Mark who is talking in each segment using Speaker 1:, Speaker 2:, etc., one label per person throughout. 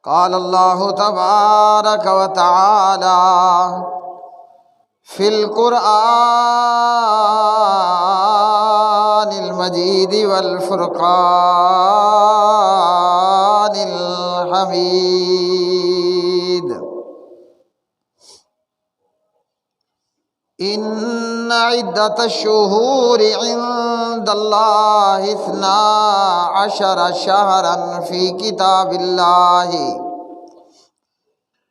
Speaker 1: قال اللہ تبارک و تعالی فی القرآن المجید والفرقان الحمید ان عدت الشہور عند اللہ 12 شہرا فی کتاب اللہ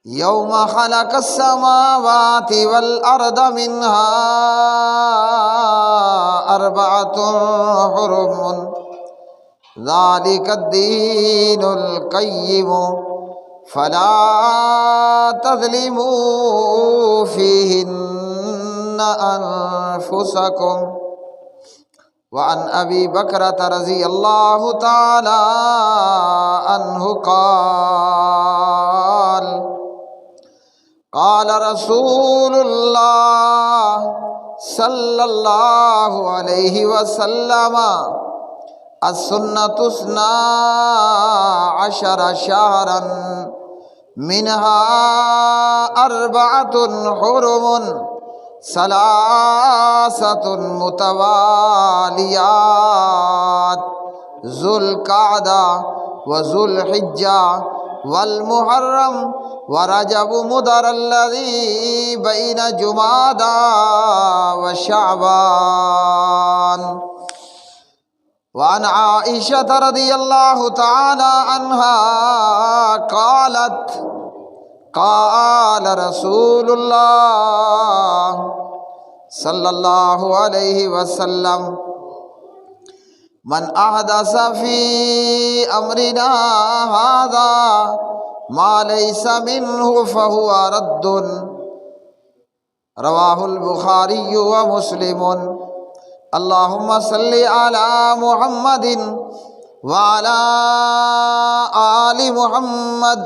Speaker 1: یوم خلق السماوات والارض منها 4 حرم ذلك الدین القیم فلا تظلموا فیہن انفسکم وعن ابی بکرۃ رضی اللہ تعالی عنہ قال قال رسول اللہ صلی اللہ علیہ وسلم السنة 12 شہرا منها 4 حرم 3 متوالیات ذو القعدہ وذو الحجہ والمحرم ورجب مدر الذی بین جمادى وشعبان وعن عائشة رضی اللہ تعالی عنہا قالت قال رسول اللہ صلی اللہ علیہ وسلم من احدث فی امرنا هذا ما ليس منه فهو رد رواہ البخاری ومسلم اللہم صلی علی محمد وعلی آل محمد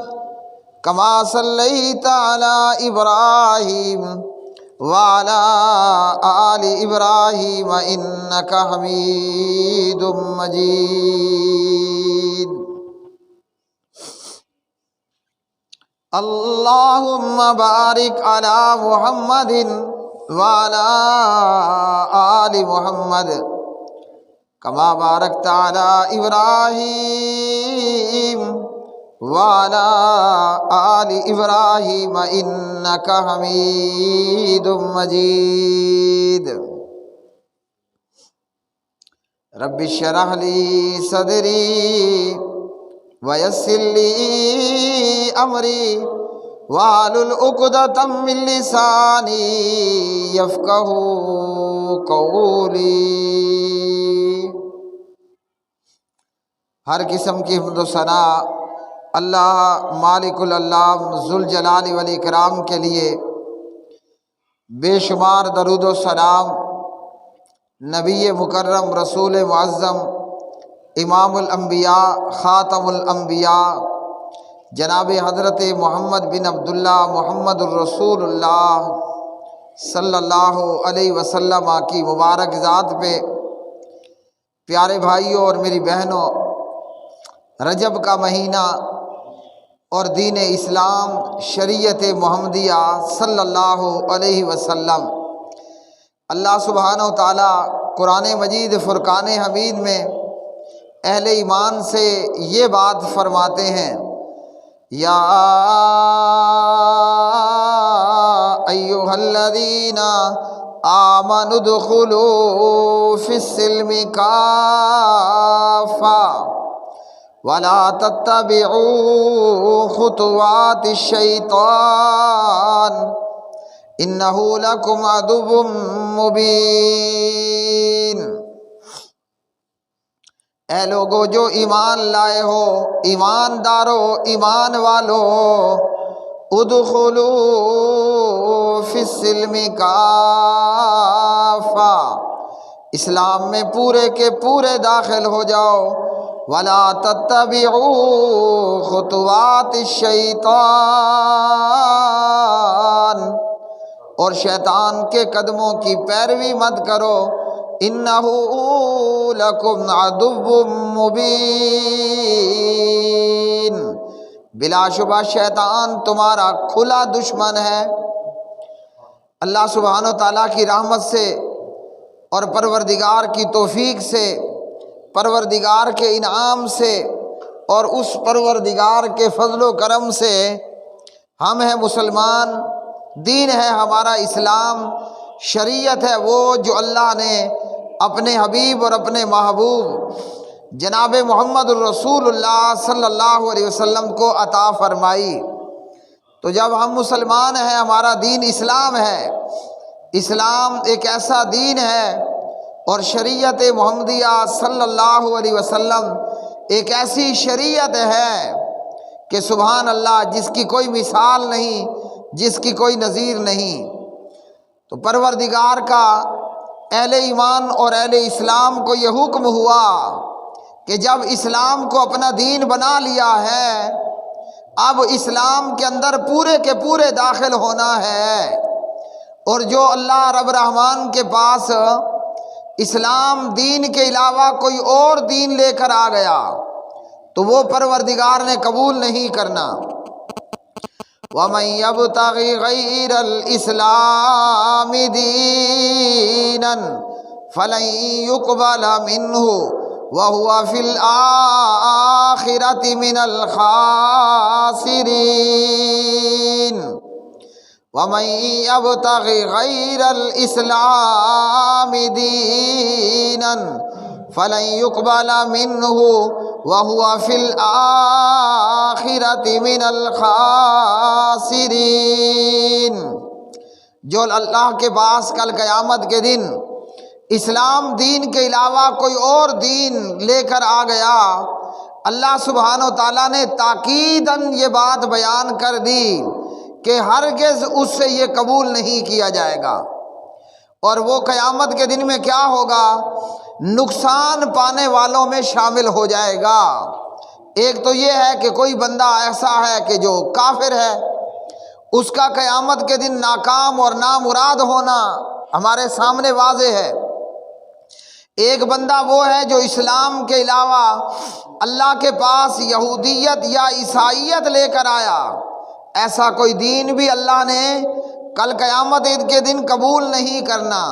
Speaker 1: کما صلیت علی ابراہیم وعلی آل ابراہیم انک حمید مجید اللہم بارک علی محمد وعلی آل محمد کما بارکت علی ابراہیم وعلی آل ابراہیم انک حمید مجید رب اشرح لی صدری ویسر لی امری واحلل عقدۃ من لسانی یفقہوا قولی۔ ہر قسم کی حمد و ثنا اللہ مالک الالام ذوالجلال والاکرام کے لیے، بے شمار درود و سلام نبی مکرم رسول معظم امام الانبیاء خاتم الانبیاء جناب حضرت محمد بن عبداللہ محمد الرسول اللہ صلی اللہ علیہ وسلم کی مبارک ذات پہ۔ پیارے بھائیوں اور میری بہنوں، رجب کا مہینہ اور دین اسلام شریعت محمدیہ صلی اللہ علیہ وسلم، اللہ سبحانہ و تعالیٰ قرآن مجید فرقان حمید میں اہل ایمان سے یہ بات فرماتے ہیں، یا ایھا الذین آمنوا ادخلوا فی السلم کافۃ ولا تتبعوا خطوات الشیطان انہ لکم عدو مبین۔ اے لوگو جو ایمان لائے ہو، ایماندارو، ایمان والو، ادخلوا فی السلم کافۃ، اسلام میں پورے کے پورے داخل ہو جاؤ، ولا تتبعوا خطوات الشیطان، اور شیطان کے قدموں کی پیروی مت کرو، انہ لکم عدو مبین، بلا شبہ شیطان تمہارا کھلا دشمن ہے۔ اللہ سبحانہ و تعالیٰ کی رحمت سے اور پروردگار کی توفیق سے، پروردگار کے انعام سے اور اس پروردگار کے فضل و کرم سے ہم ہیں مسلمان، دین ہے ہمارا اسلام، شریعت ہے وہ جو اللہ نے اپنے حبیب اور اپنے محبوب جناب محمد الرسول اللہ صلی اللہ علیہ وسلم کو عطا فرمائی۔ تو جب ہم مسلمان ہیں، ہمارا دین اسلام ہے، اسلام ایک ایسا دین ہے اور شریعت محمدیہ صلی اللہ علیہ وسلم ایک ایسی شریعت ہے کہ سبحان اللہ، جس کی کوئی مثال نہیں، جس کی کوئی نظیر نہیں۔ تو پروردگار کا اہل ایمان اور اہل اسلام کو یہ حکم ہوا کہ جب اسلام کو اپنا دین بنا لیا ہے، اب اسلام کے اندر پورے کے پورے داخل ہونا ہے، اور جو اللہ رب رحمان کے پاس اسلام دین کے علاوہ کوئی اور دین لے کر آ گیا تو وہ پروردگار نے قبول نہیں کرنا۔ وَمَن يَبْتَغِ غَيْرَ الْإِسْلَامِ دِينًا فَلَن يُقْبَلَ مِنْهُ وَهُوَ فِي الْآخِرَةِ مِنَ الْخَاسِرِينَ۔ وَمَن يَبْتَغِ غَيْرَ الْإِسْلَامِ دِينًا فَلَن يُقْبَلَ مِنْهُ وَهُوَ فِي الْآخِرَةِ مِنَ الْخَاسِرِينَ۔ جو اللہ کے پاس کل قیامت کے دن اسلام دین کے علاوہ کوئی اور دین لے کر آ گیا، اللہ سبحانہ و تعالیٰ نے تاکیداً یہ بات بیان کر دی کہ ہرگز اس سے یہ قبول نہیں کیا جائے گا۔ اور وہ قیامت کے دن میں کیا ہوگا؟ نقصان پانے والوں میں شامل ہو جائے گا۔ ایک تو یہ ہے کہ کوئی بندہ ایسا ہے کہ جو کافر ہے، اس کا قیامت کے دن ناکام اور نامراد ہونا ہمارے سامنے واضح ہے۔ ایک بندہ وہ ہے جو اسلام کے علاوہ اللہ کے پاس یہودیت یا عیسائیت لے کر آیا، ایسا کوئی دین بھی اللہ نے کل قیامت کے دن قبول نہیں کرنا۔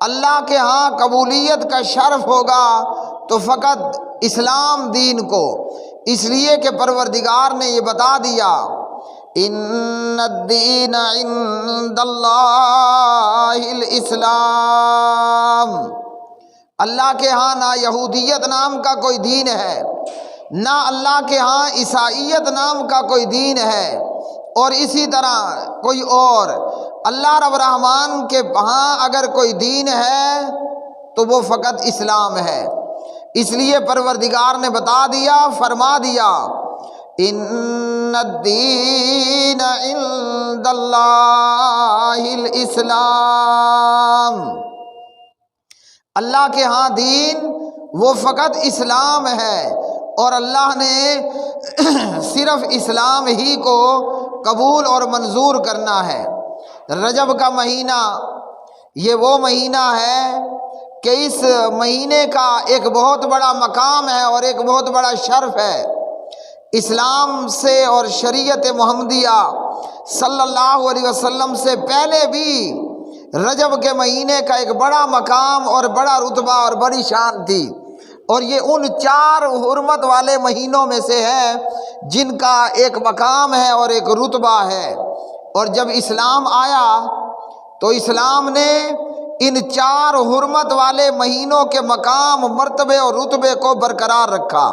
Speaker 1: اللہ کے ہاں قبولیت کا شرف ہوگا تو فقط اسلام دین کو، اس لیے کہ پروردگار نے یہ بتا دیا ان الدین عند اللہ الاسلام۔ اللہ کے ہاں نہ یہودیت نام کا کوئی دین ہے، نہ اللہ کے ہاں عیسائیت نام کا کوئی دین ہے، اور اسی طرح کوئی اور اللہ رب رحمان کے ہاں اگر کوئی دین ہے تو وہ فقط اسلام ہے۔ اس لیے پروردگار نے بتا دیا، فرما دیا ان الدین عند اللہ الاسلام۔ اللہ کے ہاں دین وہ فقط اسلام ہے، اور اللہ نے صرف اسلام ہی کو قبول اور منظور کرنا ہے۔ رجب کا مہینہ یہ وہ مہینہ ہے کہ اس مہینے کا ایک بہت بڑا مقام ہے اور ایک بہت بڑا شرف ہے۔ اسلام سے اور شریعت محمدیہ صلی اللہ علیہ وسلم سے پہلے بھی رجب کے مہینے کا ایک بڑا مقام اور بڑا رتبہ اور بڑی شان تھی، اور یہ ان 4 حرمت والے مہینوں میں سے ہے جن کا ایک مقام ہے اور ایک رتبہ ہے۔ اور جب اسلام آیا تو اسلام نے ان 4 حرمت والے مہینوں کے مقام، مرتبے اور رتبے کو برقرار رکھا،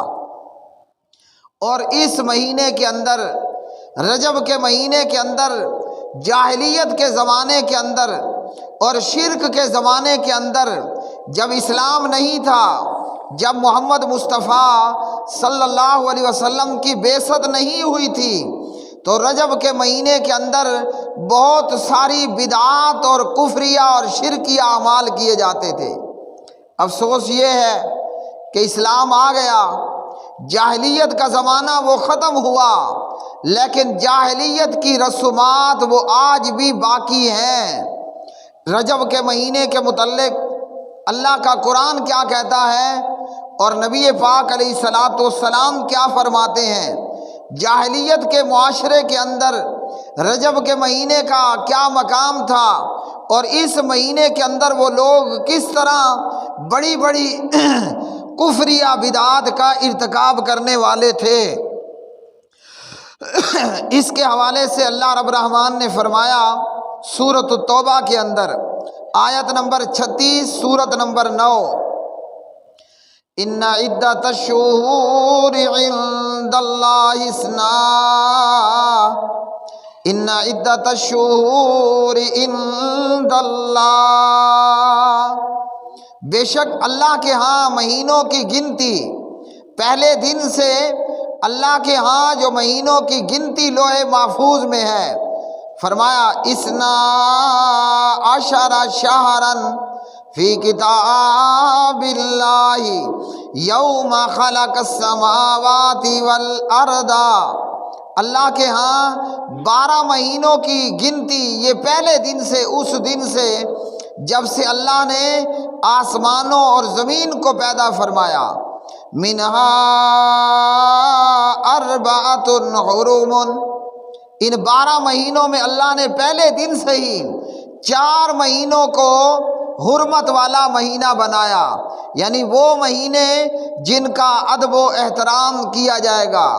Speaker 1: اور اس مہینے کے اندر، رجب کے مہینے کے اندر، جاہلیت کے زمانے کے اندر اور شرک کے زمانے کے اندر جب اسلام نہیں تھا، جب محمد مصطفیٰ صلی اللہ علیہ وسلم کی بعثت نہیں ہوئی تھی، تو رجب کے مہینے کے اندر بہت ساری بدعات اور کفریہ اور شرکیہ اعمال کیے جاتے تھے۔ افسوس یہ ہے کہ اسلام آ گیا، جاہلیت کا زمانہ وہ ختم ہوا، لیکن جاہلیت کی رسومات وہ آج بھی باقی ہیں۔ رجب کے مہینے کے متعلق اللہ کا قرآن کیا کہتا ہے اور نبی پاک علیہ الصلاۃ والسلام کیا فرماتے ہیں جاہلیت کے معاشرے کے اندر رجب کے مہینے کا کیا مقام تھا، اور اس مہینے کے اندر وہ لوگ کس طرح بڑی بڑی کفریہ بدعات کا ارتکاب کرنے والے تھے، اس کے حوالے سے اللہ رب الرحمن نے فرمایا سورۃ التوبہ کے اندر آیت نمبر 36 سورۃ نمبر 9، ان عدۃ الشہور عند اللہ ان عدۃ الشہور عند اللہ، بے شک اللہ کے ہاں مہینوں کی گنتی پہلے دن سے اللہ کے ہاں جو مہینوں کی گنتی لوح محفوظ میں ہے، فرمایا اسنا عشر شہرا فی کتاب اللہ یوم خلق السماوات والارض، اللہ کے ہاں 12 مہینوں کی گنتی یہ پہلے دن سے، اس دن سے جب سے اللہ نے آسمانوں اور زمین کو پیدا فرمایا، منہا اربعۃ حرم، ان 12 مہینوں میں اللہ نے پہلے دن سے ہی 4 مہینوں کو حرمت والا مہینہ بنایا، یعنی وہ مہینے جن کا ادب و احترام کیا جائے گا،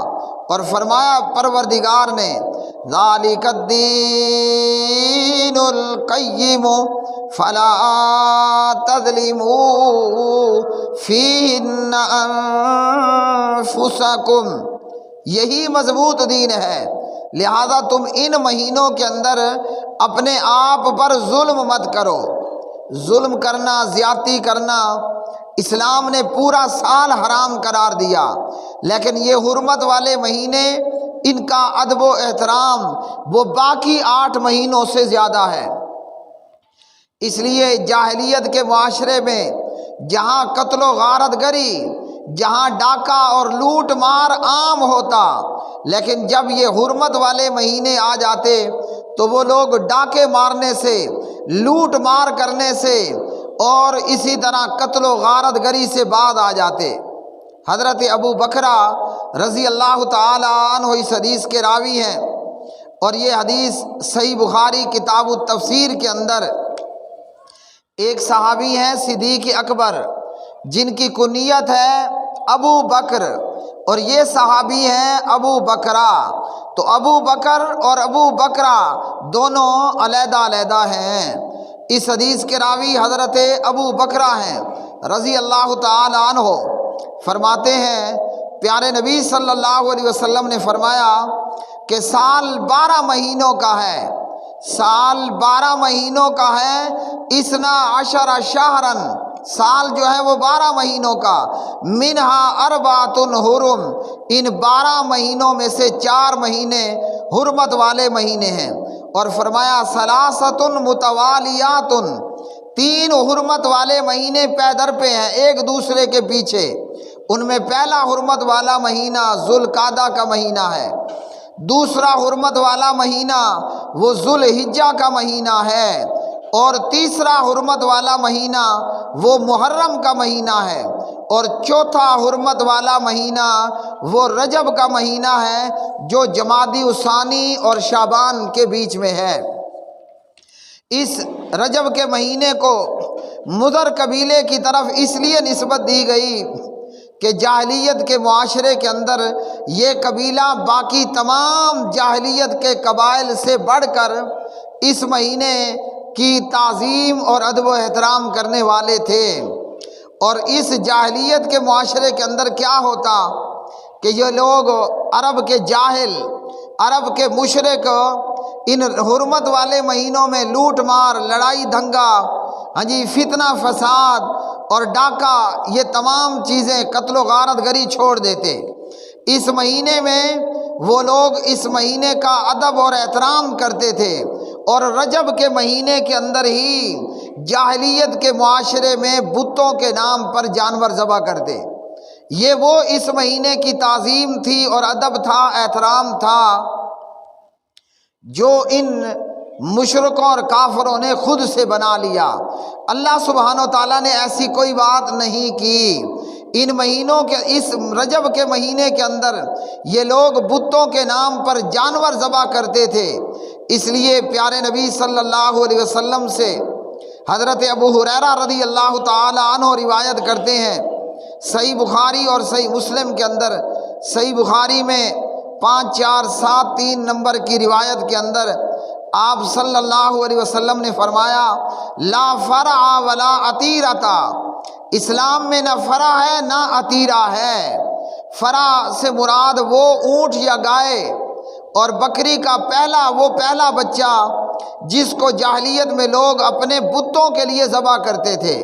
Speaker 1: اور فرمایا پروردگار نے ذالک الدین القیم فلا تظلموا فیہن انفسکم، یہی مضبوط دین ہے، لہذا تم ان مہینوں کے اندر اپنے آپ پر ظلم مت کرو۔ ظلم کرنا، زیادتی کرنا اسلام نے پورا سال حرام قرار دیا، لیکن یہ حرمت والے مہینے ان کا ادب و احترام وہ باقی 8 مہینوں سے زیادہ ہے۔ اس لیے جاہلیت کے معاشرے میں جہاں قتل و غارت گری، جہاں ڈاکہ اور لوٹ مار عام ہوتا، لیکن جب یہ حرمت والے مہینے آ جاتے تو وہ لوگ ڈاکے مارنے سے، لوٹ مار کرنے سے اور اسی طرح قتل و غارت گری سے بعد آ جاتے۔ حضرت ابو بکرہ رضی اللہ تعالی عنہ اس حدیث کے راوی ہیں، اور یہ حدیث صحیح بخاری کتاب التفسیر کے اندر ایک صحابی ہیں صدیق اکبر جن کی کنیت ہے ابو بکر، اور یہ صحابی ہیں ابو بکرہ، تو ابو بکر اور ابو بکرہ دونوں علیحدہ علیحدہ ہیں۔ اس حدیث کے راوی حضرت ابو بکرہ ہیں رضی اللہ تعالی عنہ، فرماتے ہیں پیارے نبی صلی اللہ علیہ وسلم نے فرمایا کہ سال 12 مہینوں کا ہے، سال 12 مہینوں کا ہے، اسنا عشر شہرن، سال جو ہے وہ 12 مہینوں کا، منہا اربعۃ حرم، ان 12 مہینوں میں سے 4 مہینے حرمت والے مہینے ہیں، اور فرمایا ثلاثۃ متوالیات، 3 حرمت والے مہینے پے در پہ ہیں ایک دوسرے کے پیچھے، ان میں پہلا حرمت والا مہینہ ذوالقعدہ کا مہینہ ہے، دوسرا حرمت والا مہینہ وہ ذوالحجہ کا مہینہ ہے، اور تیسرا حرمت والا مہینہ وہ محرم کا مہینہ ہے، اور چوتھا حرمت والا مہینہ وہ رجب کا مہینہ ہے جو جمادی الثانی اور شعبان کے بیچ میں ہے۔ اس رجب کے مہینے کو مضر قبیلے کی طرف اس لیے نسبت دی گئی کہ جاہلیت کے معاشرے کے اندر یہ قبیلہ باقی تمام جاہلیت کے قبائل سے بڑھ کر اس مہینے کی تعظیم اور ادب و احترام کرنے والے تھے، اور اس جاہلیت کے معاشرے کے اندر کیا ہوتا کہ یہ لوگ عرب کے جاہل، عرب کے مشرک ان حرمت والے مہینوں میں لوٹ مار، لڑائی دھنگا، فتنہ فساد اور ڈاکہ، یہ تمام چیزیں، قتل و غارت گری چھوڑ دیتے۔ اس مہینے میں وہ لوگ اس مہینے کا ادب اور احترام کرتے تھے، اور رجب کے مہینے کے اندر ہی جاہلیت کے معاشرے میں بتوں کے نام پر جانور ذبح کرتے۔ یہ وہ اس مہینے کی تعظیم تھی اور ادب تھا، احترام تھا جو ان مشرکوں اور کافروں نے خود سے بنا لیا۔ اللہ سبحانہ و تعالیٰ نے ایسی کوئی بات نہیں کی، ان مہینوں کے اس رجب کے مہینے کے اندر یہ لوگ بتوں کے نام پر جانور ذبح کرتے تھے۔ اس لیے پیارے نبی صلی اللہ علیہ وسلم سے حضرت ابو ہریرہ رضی اللہ تعالی عنہ روایت کرتے ہیں، صحیح بخاری اور صحیح مسلم کے اندر، صحیح بخاری میں 5473 نمبر کی روایت کے اندر آپ صلی اللہ علیہ وسلم نے فرمایا، لا فرع ولا عتیرۃ، اسلام میں نہ فرع ہے نہ عتیرہ ہے۔ فرع سے مراد وہ اونٹ یا گائے اور بکری کا وہ پہلا بچہ جس کو جاہلیت میں لوگ اپنے بتوں کے لیے ذبح کرتے تھے۔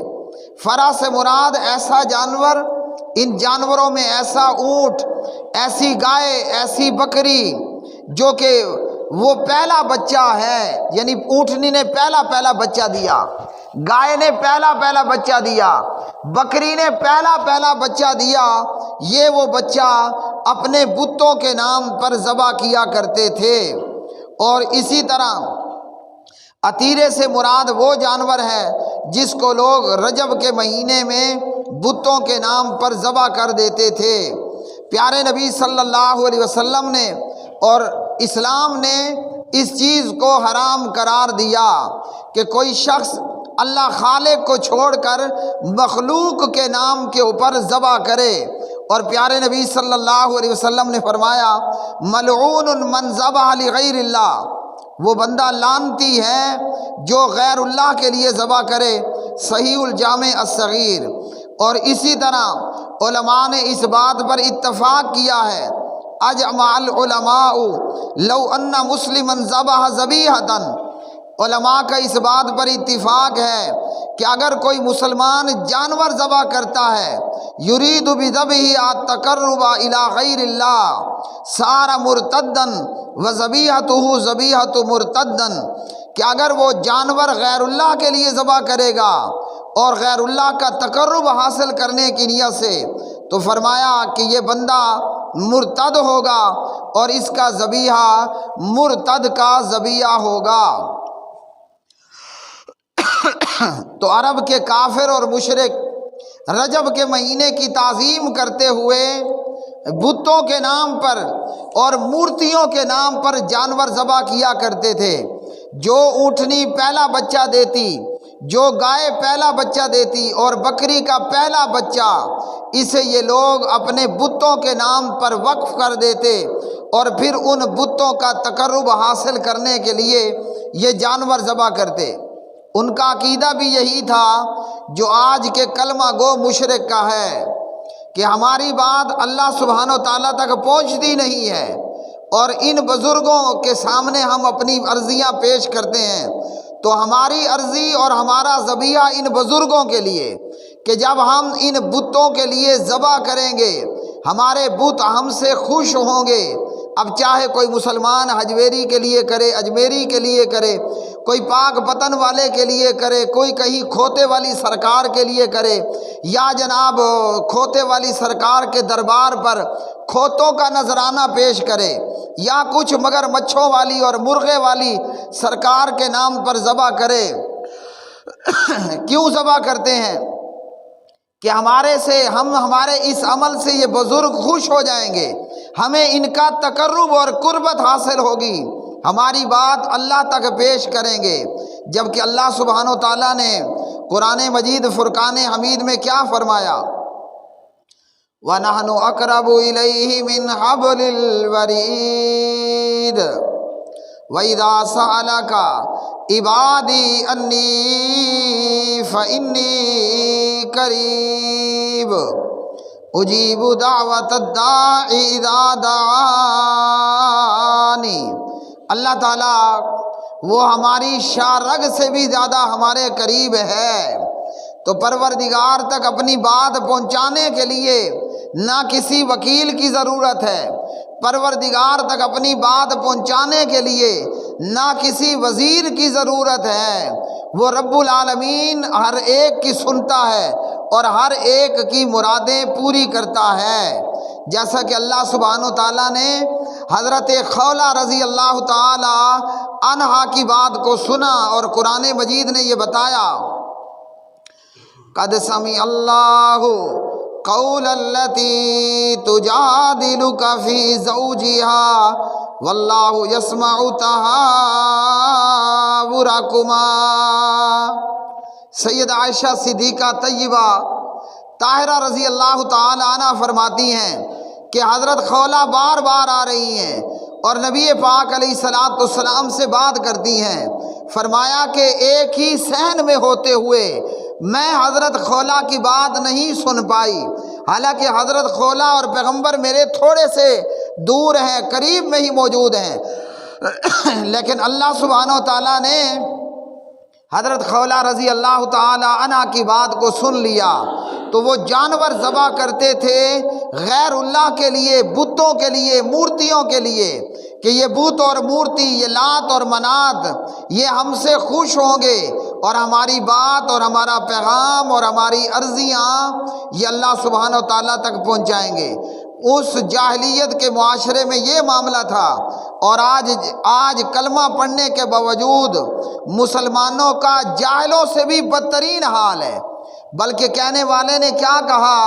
Speaker 1: فرع سے مراد ایسا جانور، ان جانوروں میں ایسا اونٹ، ایسی گائے، ایسی بکری جو کہ وہ پہلا بچہ ہے، یعنی اونٹنی نے پہلا بچہ دیا، گائے نے پہلا بچہ دیا، بکری نے پہلا بچہ دیا، یہ وہ بچہ اپنے بتوں کے نام پر ذبح کیا کرتے تھے۔ اور اسی طرح عتیرے سے مراد وہ جانور ہے جس کو لوگ رجب کے مہینے میں بتوں کے نام پر ذبح کر دیتے تھے۔ پیارے نبی صلی اللہ علیہ وسلم نے اور اسلام نے اس چیز کو حرام قرار دیا کہ کوئی شخص اللہ خالق کو چھوڑ کر مخلوق کے نام کے اوپر ذبح کرے۔ اور پیارے نبی صلی اللہ علیہ وسلم نے فرمایا، ملعون من ذبح لغیر اللہ، وہ بندہ لعنتی ہے جو غیر اللہ کے لیے ذبح کرے، صحیح الجامع الصغیر۔ اور اسی طرح علماء نے اس بات پر اتفاق کیا ہے، اجمع العلماء لو ان مسلما ذبح ذبیحۃ، علماء کا اس بات پر اتفاق ہے کہ اگر کوئی مسلمان جانور ذبح کرتا ہے، یرید بذبحہ التقرب الی غیر اللہ، صار مرتدا وذبیحتہ ذبیحۃ مرتدا، کہ اگر وہ جانور غیر اللہ کے لیے ذبح کرے گا اور غیر اللہ کا تقرب حاصل کرنے کی نیت سے، تو فرمایا کہ یہ بندہ مرتد ہوگا اور اس کا ذبیحہ مرتد کا ذبیحہ ہوگا۔ تو عرب کے کافر اور مشرک رجب کے مہینے کی تعظیم کرتے ہوئے بتوں کے نام پر اور مورتیوں کے نام پر جانور ذبح کیا کرتے تھے۔ جو اونٹنی پہلا بچہ دیتی، جو گائے پہلا بچہ دیتی اور بکری کا پہلا بچہ، اسے یہ لوگ اپنے بتوں کے نام پر وقف کر دیتے اور پھر ان بتوں کا تقرب حاصل کرنے کے لیے یہ جانور ذبح کرتے۔ ان کا عقیدہ بھی یہی تھا جو آج کے کلمہ گو مشرک کا ہے کہ ہماری بات اللہ سبحانہ و تعالیٰ تک پہنچتی نہیں ہے، اور ان بزرگوں کے سامنے ہم اپنی عرضیاں پیش کرتے ہیں، تو ہماری عرضی اور ہمارا ذبیحہ ان بزرگوں کے لیے کہ جب ہم ان بتوں کے لیے ذبح کریں گے ہمارے بت ہم سے خوش ہوں گے۔ اب چاہے کوئی مسلمان حجویری کے لیے کرے، اجمیری کے لیے کرے، کوئی پاک پتن والے کے لیے کرے، کوئی کہیں کھوتے والی سرکار کے لیے کرے، یا جناب کھوتے والی سرکار کے دربار پر کھوتوں کا نذرانہ پیش کرے، یا کچھ مگر مچھوں والی اور مرغے والی سرکار کے نام پر ذبح کرے۔ کیوں ذبح کرتے ہیں؟ کہ ہمارے اس عمل سے یہ بزرگ خوش ہو جائیں گے، ہمیں ان کا تقرب اور قربت حاصل ہوگی، ہماری بات اللہ تک پیش کریں گے۔ جبکہ اللہ سبحانہ و تعالیٰ نے قرآن مجید فرقان حمید میں کیا فرمایا؟ وَنَحْنُ أَقْرَبُ إِلَيْهِ مِنْ حَبْلِ الْوَرِيدِ وَإِذَا سَأَلَكَ عِبَادِي أَنِّي فَإِنِّي قَرِيبٌ أُجِيبُ دَعْوَةَ الدَّاعِ إِذَا دَعَانِ۔ اللہ تعالیٰ وہ ہماری شارگ سے بھی زیادہ ہمارے قریب ہے، تو پروردگار تک اپنی بات پہنچانے کے لیے نہ کسی وکیل کی ضرورت ہے، پروردگار تک اپنی بات پہنچانے کے لیے نہ کسی وزیر کی ضرورت ہے۔ وہ رب العالمین ہر ایک کی سنتا ہے اور ہر ایک کی مرادیں پوری کرتا ہے۔ جیسا کہ اللہ سبحانہ و تعالیٰ نے حضرت خولہ رضی اللہ تعالی عنہا کی بات کو سنا اور قرآن مجید نے یہ بتایا، قد سمع اللہ قول التی تجادلک فی زوجہا واللہ یسمع تحاورکما۔ سید عائشہ صدیقہ طیبہ طاہرہ رضی اللہ تعالی عنہ فرماتی ہیں کہ حضرت خولہ بار بار آ رہی ہیں اور نبی پاک علیہ الصلوۃ والسلام سے بات کرتی ہیں۔ فرمایا کہ ایک ہی صحن میں ہوتے ہوئے میں حضرت خولہ کی بات نہیں سن پائی، حالانکہ حضرت خولہ اور پیغمبر میرے تھوڑے سے دور ہیں، قریب میں ہی موجود ہیں، لیکن اللہ سبحانہ و تعالیٰ نے حضرت خولہ رضی اللہ تعالی عنہ کی بات کو سن لیا تو وہ جانور ذبح کرتے تھے غیر اللہ کے لیے، بتوں کے لیے، مورتیوں کے لیے، کہ یہ بت اور مورتی، یہ لات اور منات، یہ ہم سے خوش ہوں گے اور ہماری بات اور ہمارا پیغام اور ہماری عرضیاں یہ اللہ سبحانہ و تعالیٰ تک پہنچائیں گے۔ اس جاہلیت کے معاشرے میں یہ معاملہ تھا، اور آج کلمہ پڑھنے کے باوجود مسلمانوں کا جاہلوں سے بھی بدترین حال ہے۔ بلکہ کہنے والے نے کیا کہا،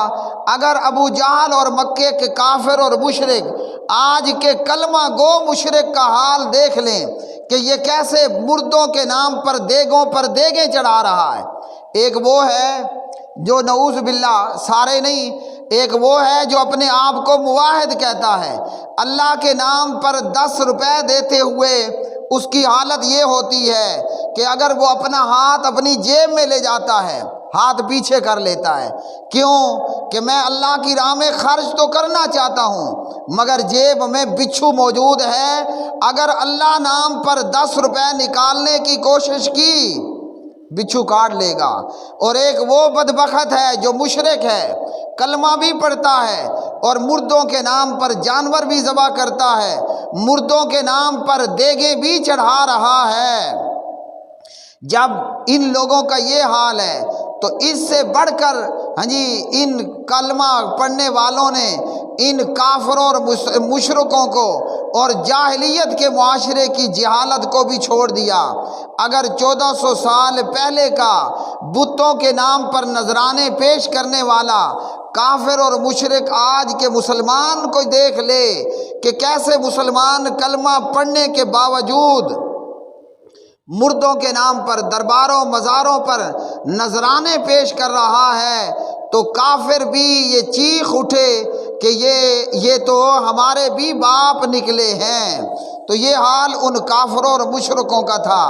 Speaker 1: اگر ابو جہل اور مکے کے کافر اور مشرک آج کے کلمہ گو مشرک کا حال دیکھ لیں کہ یہ کیسے مردوں کے نام پر دیگوں پر دیگیں چڑھا رہا ہے۔ ایک وہ ہے جو نعوذ باللہ، سارے نہیں، ایک وہ ہے جو اپنے آپ کو موحد کہتا ہے، اللہ کے نام پر 10 روپے دیتے ہوئے اس کی حالت یہ ہوتی ہے کہ اگر وہ اپنا ہاتھ اپنی جیب میں لے جاتا ہے، ہاتھ پیچھے کر لیتا ہے، کیوں کہ میں اللہ کی راہ میں خرچ تو کرنا چاہتا ہوں مگر جیب میں بچھو موجود ہے، اگر اللہ نام پر 10 روپے نکالنے کی کوشش کی بچھو کاٹ لے گا۔ اور ایک وہ بدبخت ہے جو مشرک ہے، کلمہ بھی پڑھتا ہے اور مردوں کے نام پر جانور بھی ذبح کرتا ہے، مردوں کے نام پر دیگیں بھی چڑھا رہا ہے۔ جب ان لوگوں کا یہ حال ہے تو اس سے بڑھ کر ان کلمہ پڑھنے والوں نے ان کافروں اور مشرکوں کو اور جاہلیت کے معاشرے کی جہالت کو بھی چھوڑ دیا۔ اگر 1400 سال پہلے کا بتوں کے نام پر نذرانے پیش کرنے والا کافر اور مشرک آج کے مسلمان کو دیکھ لے کہ کیسے مسلمان کلمہ پڑھنے کے باوجود مردوں کے نام پر درباروں مزاروں پر نذرانے پیش کر رہا ہے، تو کافر بھی یہ چیخ اٹھے کہ یہ تو ہمارے بھی باپ نکلے ہیں۔ تو یہ حال ان کافروں اور مشرکوں کا تھا،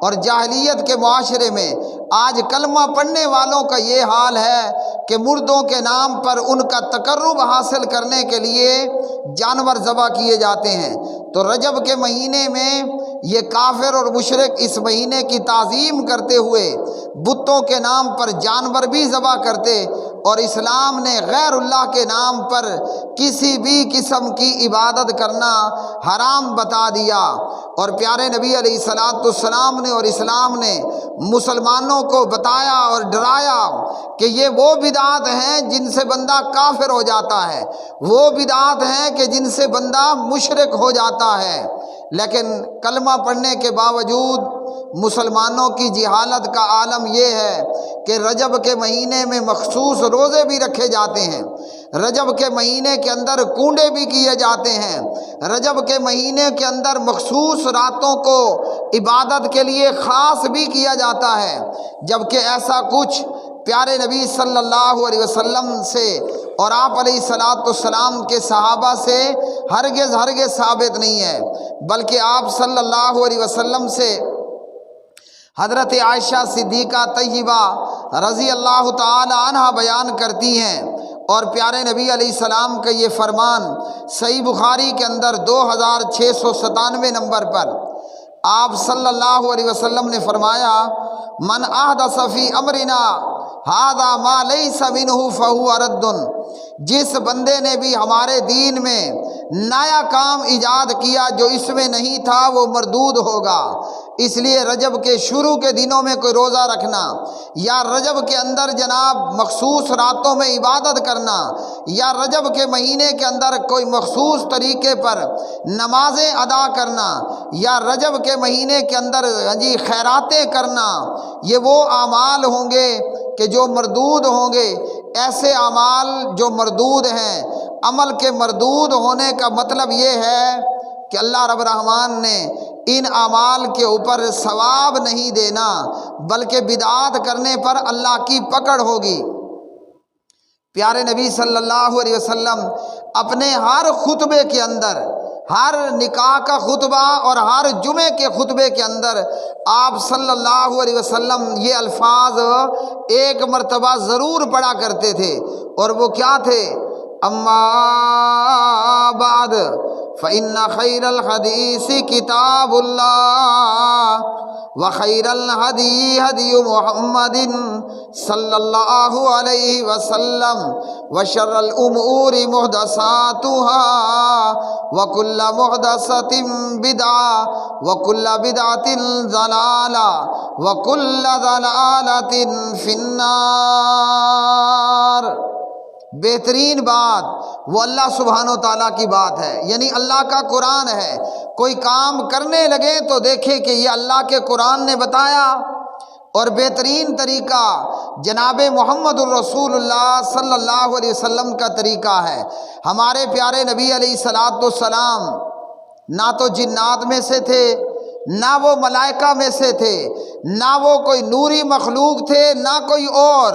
Speaker 1: اور جاہلیت کے معاشرے میں آج کلمہ پڑھنے والوں کا یہ حال ہے کہ مردوں کے نام پر ان کا تقرب حاصل کرنے کے لیے جانور ذبح کیے جاتے ہیں۔ تو رجب کے مہینے میں یہ کافر اور مشرک اس مہینے کی تعظیم کرتے ہوئے بتوں کے نام پر جانور بھی ذبح کرتے، اور اسلام نے غیر اللہ کے نام پر کسی بھی قسم کی عبادت کرنا حرام بتا دیا۔ اور پیارے نبی علیہ الصلوۃ والسلام نے اور اسلام نے مسلمانوں کو بتایا اور ڈرایا کہ یہ وہ بدعات ہیں جن سے بندہ کافر ہو جاتا ہے، وہ بدعات ہیں کہ جن سے بندہ مشرک ہو جاتا ہے۔ لیکن کلمہ پڑھنے کے باوجود مسلمانوں کی جہالت کا عالم یہ ہے کہ رجب کے مہینے میں مخصوص روزے بھی رکھے جاتے ہیں، رجب کے مہینے کے اندر کونڈے بھی کیے جاتے ہیں، رجب کے مہینے کے اندر مخصوص راتوں کو عبادت کے لیے خاص بھی کیا جاتا ہے، جبکہ ایسا کچھ پیارے نبی صلی اللہ علیہ وسلم سے اور آپ علیہ الصلوۃ والسلام کے صحابہ سے ہرگز ثابت نہیں ہے، بلکہ آپ صلی اللہ علیہ وسلم سے حضرت عائشہ صدیقہ طیبہ رضی اللہ تعالی عنہ بیان کرتی ہیں، اور پیارے نبی علیہ السلام کا یہ فرمان صحیح بخاری کے اندر 2697 نمبر پر آپ صلی اللہ علیہ وسلم نے فرمایا، من احدث فی امرنا ھذا ما لیس منہ فہو رد، جس بندے نے بھی ہمارے دین میں نیا کام ایجاد کیا جو اس میں نہیں تھا وہ مردود ہوگا۔ اس لیے رجب کے شروع کے دنوں میں کوئی روزہ رکھنا، یا رجب کے اندر جناب مخصوص راتوں میں عبادت کرنا، یا رجب کے مہینے کے اندر کوئی مخصوص طریقے پر نمازیں ادا کرنا، یا رجب کے مہینے کے اندر خیراتیں کرنا، یہ وہ اعمال ہوں گے کہ جو مردود ہوں گے۔ ایسے اعمال جو مردود ہیں، عمل کے مردود ہونے کا مطلب یہ ہے کہ اللہ رب الرحمن نے ان اعمال کے اوپر ثواب نہیں دینا، بلکہ بدعات کرنے پر اللہ کی پکڑ ہوگی۔ پیارے نبی صلی اللہ علیہ وسلم اپنے ہر خطبے کے اندر، ہر نکاح کا خطبہ اور ہر جمعے کے خطبے کے اندر آپ صلی اللہ علیہ وسلم یہ الفاظ ایک مرتبہ ضرور پڑھا کرتے تھے، اور وہ کیا تھے؟ اما بعد فإن خیر الحدیث کتاب اللہ وخیر الہدی ہدی محمد صلی اللہ علیہ وسلم وشر الامور محدثاتها وکل محدثۃ بدعہ وکل بدعۃ ضلالہ وکل ضلالۃ فی النار۔ بہترین بات وہ اللہ سبحانہ و تعالیٰ کی بات ہے، یعنی اللہ کا قرآن ہے۔ کوئی کام کرنے لگے تو دیکھے کہ یہ اللہ کے قرآن نے بتایا، اور بہترین طریقہ جناب محمد الرسول اللہ صلی اللہ علیہ وسلم کا طریقہ ہے۔ ہمارے پیارے نبی علیہ الصلاۃ والسلام نہ تو جنات میں سے تھے، نہ وہ ملائکہ میں سے تھے، نہ وہ کوئی نوری مخلوق تھے، نہ کوئی اور،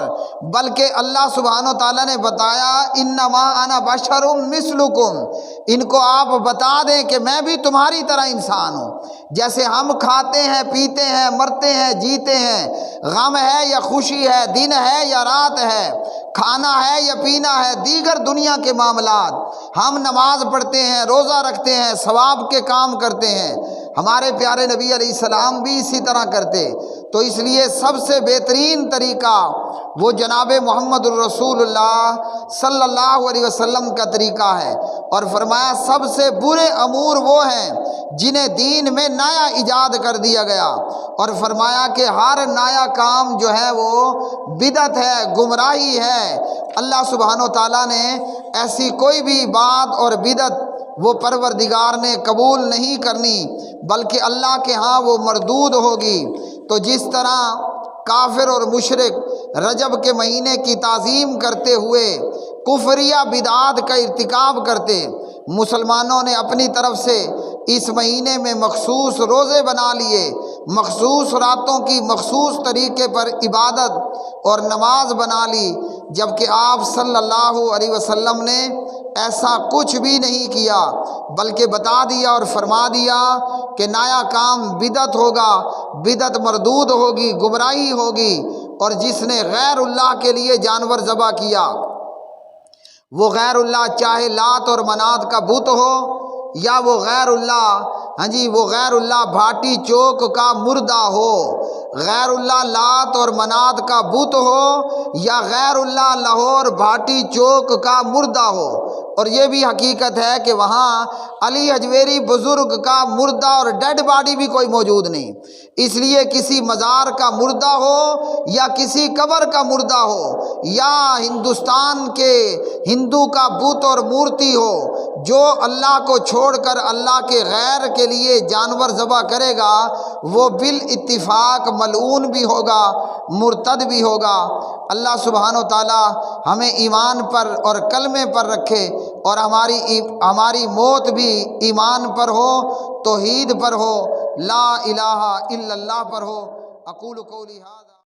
Speaker 1: بلکہ اللہ سبحانہ و تعالیٰ نے بتایا انما انا بشر مثلکم، ان کو آپ بتا دیں کہ میں بھی تمہاری طرح انسان ہوں۔ جیسے ہم کھاتے ہیں، پیتے ہیں، مرتے ہیں، جیتے ہیں، غم ہے یا خوشی ہے، دن ہے یا رات ہے، کھانا ہے یا پینا ہے، دیگر دنیا کے معاملات، ہم نماز پڑھتے ہیں، روزہ رکھتے ہیں، ثواب کے کام کرتے ہیں، ہمارے پیارے نبی علیہ السلام بھی اسی طرح کرتے۔ تو اس لیے سب سے بہترین طریقہ وہ جناب محمد الرسول اللہ صلی اللہ علیہ وسلم کا طریقہ ہے، اور فرمایا سب سے برے امور وہ ہیں جنہیں دین میں نیا ایجاد کر دیا گیا، اور فرمایا کہ ہر نیا کام جو ہے وہ بدعت ہے، گمراہی ہے۔ اللہ سبحانہ و تعالیٰ نے ایسی کوئی بھی بات اور بدعت وہ پروردگار نے قبول نہیں کرنی، بلکہ اللہ کے ہاں وہ مردود ہوگی۔ تو جس طرح کافر اور مشرک رجب کے مہینے کی تعظیم کرتے ہوئے کفریہ بدعات کا ارتکاب کرتے، مسلمانوں نے اپنی طرف سے اس مہینے میں مخصوص روزے بنا لیے، مخصوص راتوں کی مخصوص طریقے پر عبادت اور نماز بنا لی، جبکہ آپ صلی اللہ علیہ وسلم نے ایسا کچھ بھی نہیں کیا، بلکہ بتا دیا اور فرما دیا کہ نیا کام بدعت ہوگا، بدعت مردود ہوگی، گمراہی ہوگی، اور جس نے غیر اللہ کے لیے جانور ذبح کیا، وہ غیر اللہ چاہے لات اور منات کا بت ہو، یا وہ غیر اللہ وہ غیر اللہ بھاٹی چوک کا مردہ ہو، غیر اللہ لات اور منات کا بت ہو، یا غیر اللہ لاہور بھاٹی چوک کا مردہ ہو۔ اور یہ بھی حقیقت ہے کہ وہاں علی حجویری بزرگ کا مردہ اور ڈیڈ باڈی بھی کوئی موجود نہیں، اس لیے کسی مزار کا مردہ ہو یا کسی قبر کا مردہ ہو، یا ہندوستان کے ہندو کا بت اور مورتی ہو، جو اللہ کو چھوڑ کر اللہ کے غیر کے لیے جانور ذبح کرے گا وہ بالاتفاق ملعون بھی ہوگا، مرتد بھی ہوگا۔ اللہ سبحانہ و تعالی ہمیں ایمان پر اور کلمے پر رکھے، اور ہماری موت بھی ایمان پر ہو، توحید پر ہو، لا الہ الا اللہ پر ہو۔ اقول قولی ھذا